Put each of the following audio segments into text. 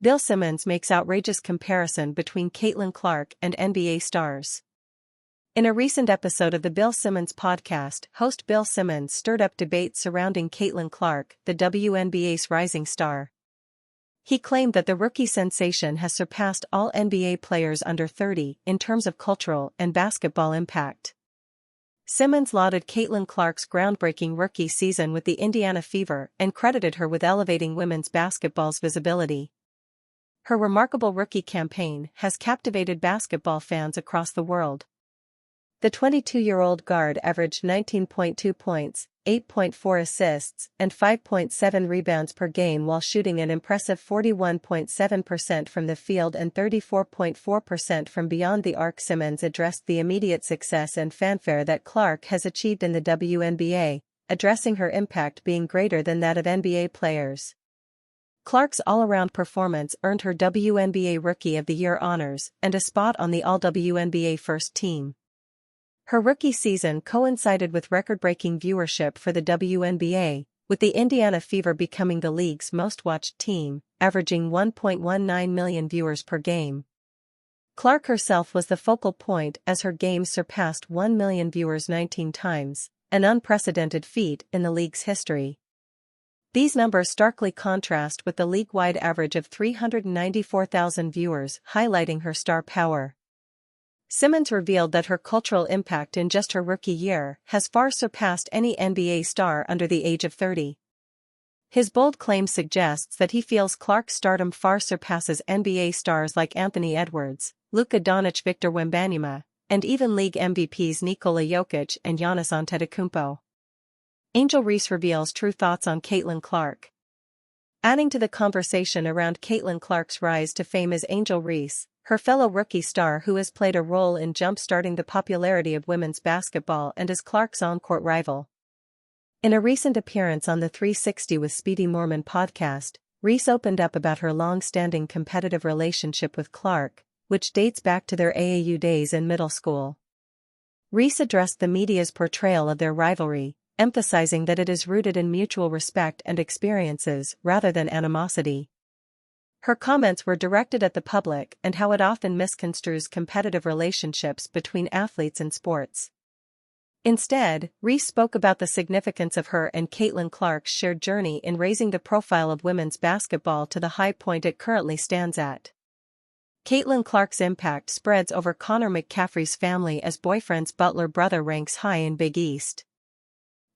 Bill Simmons makes outrageous comparison between Caitlin Clark and NBA stars. In a recent episode of the Bill Simmons podcast, host Bill Simmons stirred up debates surrounding Caitlin Clark, the WNBA's rising star. He claimed that the rookie sensation has surpassed all NBA players under 30 in terms of cultural and basketball impact. Simmons lauded Caitlin Clark's groundbreaking rookie season with the Indiana Fever and credited her with elevating women's basketball's visibility. Her remarkable rookie campaign has captivated basketball fans across the world. The 22-year-old guard averaged 19.2 points, 8.4 assists, and 5.7 rebounds per game while shooting an impressive 41.7% from the field and 34.4% from beyond the arc. Simmons addressed the immediate success and fanfare that Clark has achieved in the WNBA, addressing her impact being greater than that of NBA players. Clark's all-around performance earned her WNBA Rookie of the Year honors and a spot on the All-WNBA first team. Her rookie season coincided with record-breaking viewership for the WNBA, with the Indiana Fever becoming the league's most-watched team, averaging 1.19 million viewers per game. Clark herself was the focal point as her games surpassed 1 million viewers 19 times, an unprecedented feat in the league's history. These numbers starkly contrast with the league-wide average of 394,000 viewers, highlighting her star power. Simmons revealed that her cultural impact in just her rookie year has far surpassed any NBA star under the age of 30. His bold claim suggests that he feels Clark's stardom far surpasses NBA stars like Anthony Edwards, Luka Doncic, Victor Wembanyama, and even league MVPs Nikola Jokic and Giannis Antetokounmpo. Angel Reese reveals true thoughts on Caitlin Clark. Adding to the conversation around Caitlin Clark's rise to fame is Angel Reese, her fellow rookie star who has played a role in jump-starting the popularity of women's basketball and is Clark's on-court rival. In a recent appearance on the 360 with Speedy Mormon podcast, Reese opened up about her long-standing competitive relationship with Clark, which dates back to their AAU days in middle school. Reese addressed the media's portrayal of their rivalry, emphasizing that it is rooted in mutual respect and experiences rather than animosity. Her comments were directed at the public and how it often misconstrues competitive relationships between athletes and sports. Instead, Reese spoke about the significance of her and Caitlin Clark's shared journey in raising the profile of women's basketball to the high point it currently stands at. Caitlin Clark's impact spreads over Connor McCaffrey's family as boyfriend's butler brother ranks high in Big East.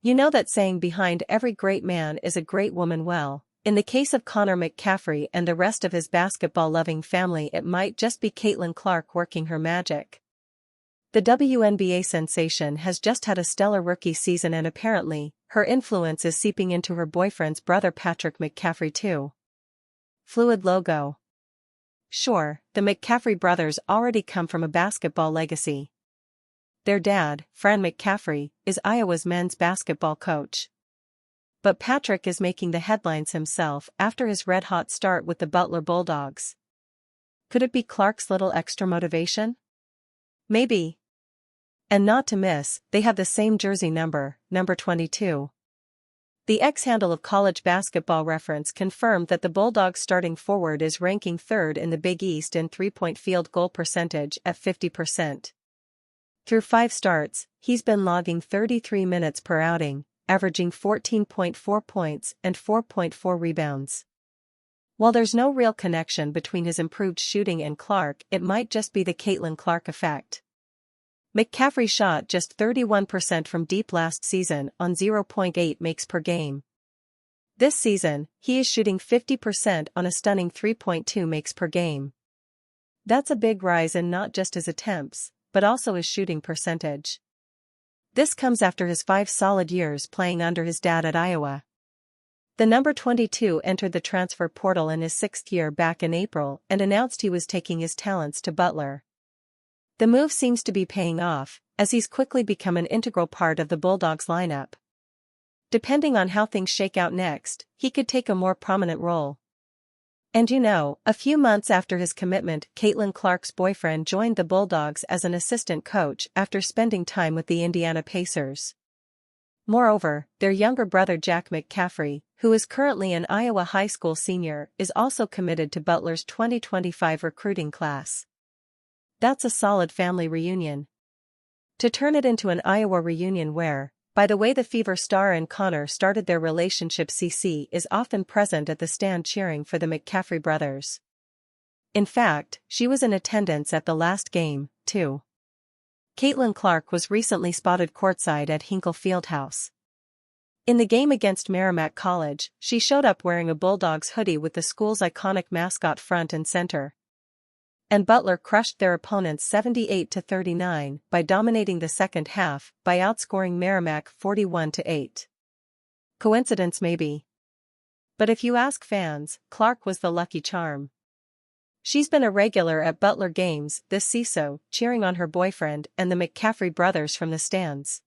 You know that saying, behind every great man is a great woman. Well, in the case of Connor McCaffrey and the rest of his basketball-loving family, it might just be Caitlin Clark working her magic. The WNBA sensation has just had a stellar rookie season and apparently, her influence is seeping into her boyfriend's brother Patrick McCaffrey too. Fluid logo. Sure, the McCaffrey brothers already come from a basketball legacy. Their dad, Fran McCaffrey, is Iowa's men's basketball coach. But Patrick is making the headlines himself after his red-hot start with the Butler Bulldogs. Could it be Clark's little extra motivation? Maybe. And not to miss, they have the same jersey number 22. The X-handle of College Basketball Reference confirmed that the Bulldogs' starting forward is ranking third in the Big East in three-point field goal percentage at 50%. Through 5 starts, he's been logging 33 minutes per outing, averaging 14.4 points and 4.4 rebounds. While there's no real connection between his improved shooting and Clark, it might just be the Caitlin Clark effect. McCaffrey shot just 31% from deep last season on 0.8 makes per game. This season, he is shooting 50% on a stunning 3.2 makes per game. That's a big rise in not just his attempts, but also his shooting percentage. This comes after his 5 solid years playing under his dad at Iowa. The number 22 entered the transfer portal in his 6th year back in April and announced he was taking his talents to Butler. The move seems to be paying off, as he's quickly become an integral part of the Bulldogs lineup. Depending on how things shake out next, he could take a more prominent role. And a few months after his commitment, Caitlin Clark's boyfriend joined the Bulldogs as an assistant coach after spending time with the Indiana Pacers. Moreover, their younger brother Jack McCaffrey, who is currently an Iowa high school senior, is also committed to Butler's 2025 recruiting class. That's a solid family reunion. To turn it into an Iowa reunion where, by the way, the Fever star and Connor started their relationship, CC is often present at the stand cheering for the McCaffrey brothers. In fact, she was in attendance at the last game, too. Caitlin Clark was recently spotted courtside at Hinkle Fieldhouse. In the game against Merrimack College, she showed up wearing a Bulldogs hoodie with the school's iconic mascot front and center. And Butler crushed their opponents 78-39 by dominating the second half by outscoring Merrimack 41-8. Coincidence maybe. But if you ask fans, Clark was the lucky charm. She's been a regular at Butler games this season, cheering on her boyfriend and the McCaffrey brothers from the stands.